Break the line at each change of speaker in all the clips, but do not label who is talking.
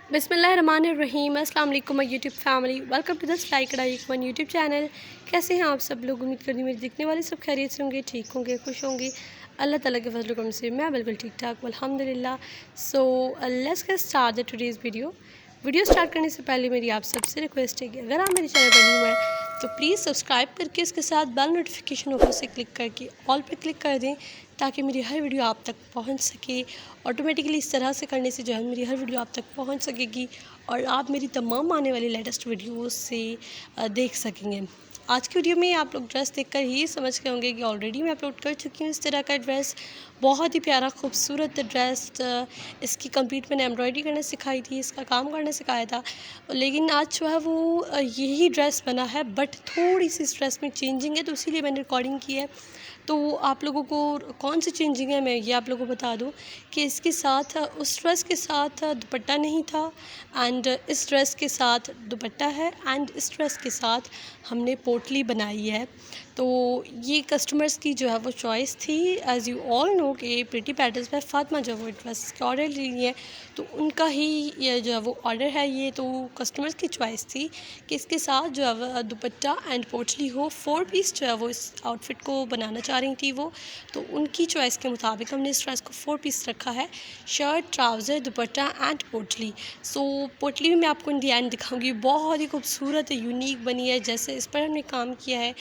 बिस्मिल्लाहिर्रहमानिर्रहीम। अस्सलाम वालेकुम my YouTube family, welcome to the Silai Kadhai one YouTube channel. कैसे हैं आप सब लोग? उम्मीद करती हूँ मेरे दिखने वाले सब खैरियत से होंगे, ठीक होंगे, खुश होंगे। अल्लाह ताला के फजल करम से मैं बिल्कुल ठीक ठाक अल्हम्दुलिल्लाह। So let's get start the today's video start करने से पहले मेरी आप सबसे रिक्वेस्ट है कि अगर आप मेरे चैनल पर न्यू है तो प्लीज़ सब्सक्राइब करके उसके साथ बेल नोटिफिकेशन हो उसे क्लिक करके ऑल पे क्लिक कर दें ताकि मेरी हर वीडियो आप तक पहुंच सके। ऑटोमेटिकली इस तरह से करने से जो है मेरी हर वीडियो आप तक पहुंच सकेगी और आप मेरी तमाम आने वाली लेटेस्ट वीडियोस से देख सकेंगे। आज की वीडियो में आप लोग ड्रेस देखकर ही समझ गए होंगे कि ऑलरेडी मैं अपलोड कर चुकी हूँ इस तरह का ड्रेस। बहुत ही प्यारा खूबसूरत ड्रेस। इसकी कंप्लीट मैंने एम्ब्रॉयडरी करना सिखाई थी, इसका काम करना सिखाया था, लेकिन आज जो है वो यही ड्रेस बना है बट थोड़ी सी इस ड्रेस में चेंजिंग है, तो इसीलिए मैंने रिकॉर्डिंग की है। तो आप लोगों को कौन सी चेंजिंग है मैं ये आप लोगों को बता दूं कि इसके साथ उस ड्रेस के साथ दुपट्टा नहीं था एंड इस ड्रेस के साथ दुपट्टा है एंड इस ड्रेस के साथ हमने पोटली बनाई है। तो ये कस्टमर्स की जो है वो चॉइस थी। एज़ यू ऑल नो कि प्रिटी पैटर्न्स में फ़ातिमा जो वो ड्रेस के ऑर्डर ली है तो उनका ही ये जो है वो ऑर्डर है। ये तो कस्टमर्स की चॉइस थी कि इसके साथ जो है वो दुपट्टा एंड पोटली हो। 4 पीस जो है वो इस आउटफिट को बनाना चाह रही थी वो, तो उनकी चॉइस के मुताबिक हमने इस ड्रेस को 4 पीस रखा है, शर्ट, ट्राउज़र, दुपट्टा एंड पोटली। सो पोटली भी मैं आपको इन दी एंड दिखाऊंगी। बहुत ही खूबसूरत यूनिक बनी है, जैसे इस पर हमने काम किया है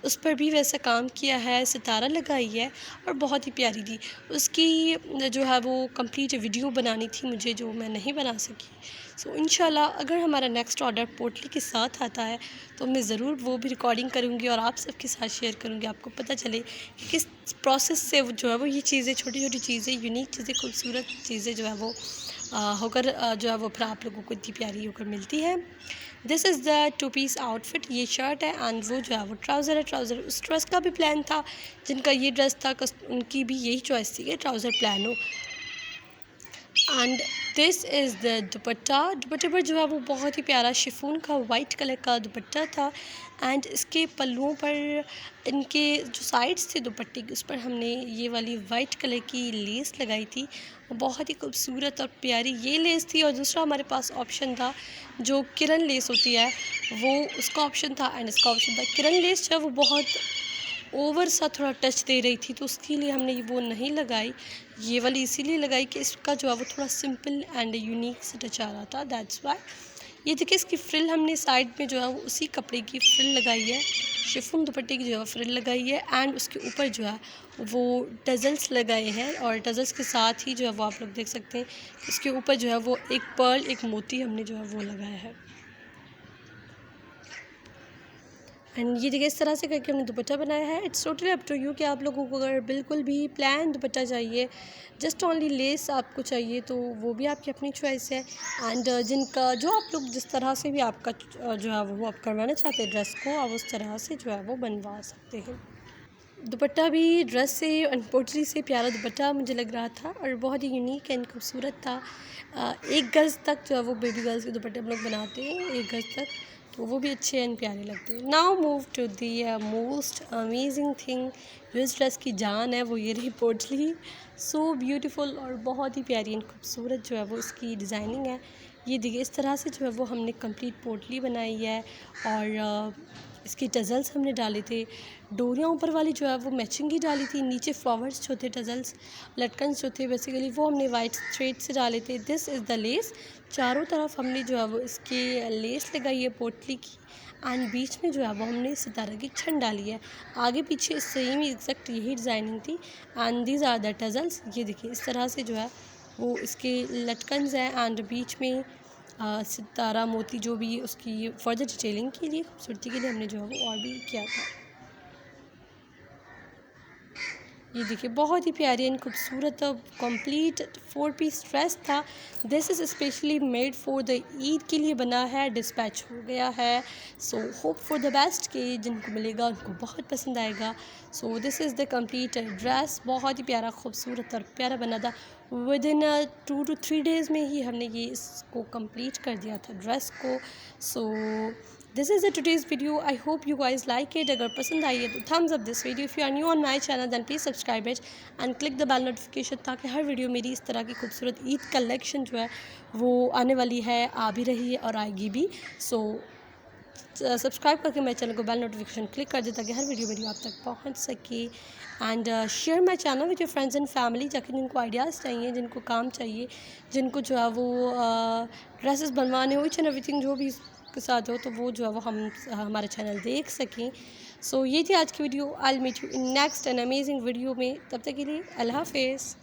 उस पर भी वैसा काम किया है, सितारा लगाई है और बहुत ही प्यारी थी। उसकी जो है वो कंप्लीट वीडियो बनानी थी मुझे जो मैं नहीं बना सकी। सो इंशाल्लाह अगर हमारा नेक्स्ट ऑर्डर पोटली के साथ आता है तो मैं ज़रूर वो भी रिकॉर्डिंग करूँगी और आप सबके साथ शेयर करूँगी, आपको पता चले कि किस प्रोसेस से वो जो है वो ये चीज़ें, छोटी छोटी चीज़ें, यूनिक चीज़ें, खूबसूरत चीज़ें जो है वो होकर जो है वो फिर आप लोगों को इतनी प्यारी होकर मिलती है। This is the 2 piece outfit. ये शर्ट है एंड वो जो है वो ट्राउज़र है। ट्राउज़र उस ड्रेस का भी प्लान था जिनका ये ड्रेस था, उनकी भी यही चॉइस थी कि ट्राउज़र प्लान हो। एंड दिस इज़ द दुपट्टा। दुपट्टे पर जो है वो बहुत ही प्यारा शिफॉन का वाइट कलर का दुपट्टा था एंड इसके पल्लुओं पर, इनके जो साइड्स थे दुपट्टे के, उस पर हमने ये वाली वाइट कलर की लेस लगाई थी। बहुत ही खूबसूरत और प्यारी ये लेस थी। और दूसरा हमारे पास ऑप्शन था जो किरण लेस होती है, वो उसका ऑप्शन था एंड इसका ऑप्शन था। किरण लेस जो है वो बहुत ओवर सा थोड़ा टच दे रही थी तो उसके लिए हमने वो नहीं लगाई, ये वाली इसीलिए लगाई कि इसका जो है वो थोड़ा सिंपल एंड यूनिक सा टच आ रहा था, दैट्स वाई। ये देखिए इसकी फ्रिल हमने साइड में जो है वो उसी कपड़े की फ्रिल लगाई है, शिफॉन दुपट्टे की जो है फ्रिल लगाई है एंड उसके ऊपर जो है वो टजल्स लगाए हैं और टजल्स के साथ ही जो है वो आप लोग देख सकते हैं इसके ऊपर जो है वो एक पर्ल, एक मोती हमने जो है वो लगाया है। एंड ये देखिए इस तरह से करके हमने दुपट्टा बनाया है। It's totally up to you कि आप लोगों को अगर बिल्कुल भी प्लान दुपट्टा चाहिए, जस्ट ओनली लेस आपको चाहिए, तो वो भी आपकी अपनी चॉइस है। एंड जिनका जो आप लोग जिस तरह से भी आपका जो है वो आप करवाना चाहते हैं ड्रेस को, आप उस तरह से जो है वो बनवा सकते हैं। दुपट्टा भी ड्रेस से अनपोर्टली से प्यारा दुपट्टा मुझे लग रहा था और बहुत ही यूनिक एंड खूबसूरत था। 1 गज़ तक जो है वो बेबी गर्ल्स के दुपट्टे हम लोग बनाते हैं, 1 गज़ तक, तो वो भी अच्छे एंड प्यारे लगते हैं। Now move to the most amazing thing, जो इस ड्रेस की जान है वो ये रही पोटली। सो ब्यूटीफुल और बहुत ही प्यारी एंड खूबसूरत जो है वो इसकी डिज़ाइनिंग है। ये देखिए इस तरह से जो है वो हमने कंप्लीट पोटली बनाई है और इसकी टज़ल्स हमने डाले थे। डोरियाँ ऊपर वाली जो है वो मैचिंग ही डाली थी, नीचे फ्लावर्स जो थे, टज़ल्स लटकन जो थे बेसिकली वो हमने वाइट थ्रेड से डाले थे। This is the less. चारों तरफ हमने जो है वो इसकी लेस लगाई है पोटली की एंड बीच में जो है वो हमने सितारा की छन डाली है। आगे पीछे सेम एग्जैक्ट यही डिज़ाइनिंग थी एंड दीज आर द टज़ल्स। ये देखिए इस तरह से जो है वो इसके लटकन्स हैं एंड बीच में सितारा मोती, जो भी उसकी फर्दर डिटेलिंग के लिए, खूबसूरती के लिए हमने जो है वो और भी किया था। ये देखिए बहुत ही प्यारी एंड खूबसूरत कंप्लीट 4 पीस ड्रेस था। This is specially made for the Eid के लिए बना है, डिस्पैच हो गया है। So hope for the best कि जिनको मिलेगा उनको बहुत पसंद आएगा। सो this is the complete dress. बहुत ही प्यारा, खूबसूरत और प्यारा बना था। विद इन 2 to 3 डेज़ में ही हमने ये इसको कंप्लीट कर दिया था ड्रेस को। So this is the today's video. I hope you guys like it. अगर पसंद आई है तो thumbs up this video. If you are new on my channel then please subscribe it and click the bell notification, ताकि हर video मेरी इस तरह की खूबसूरत ईद कलेक्शन जो है वो आने वाली है, आ भी रही है और आएगी भी। सो सब्सक्राइब करके मेरे चैनल को बेल नोटिफिकेशन क्लिक कर दे, ताकि हर वीडियो मेरी आप तक पहुंच सके। And share my channel with your friends and family, ताकि जिनको आइडियाज़ चाहिए, जिनको काम चाहिए, जिनको जो है वो ड्रेसेस बनवाने हो, ईच एंड एवरीथिंग जो भी के साथ हो, तो वो जो है वो हम हमारे चैनल देख सकें। सो ये थी आज की video. I will meet you in next an amazing video में। तब तक के लिए अल्लाह हाफिज़।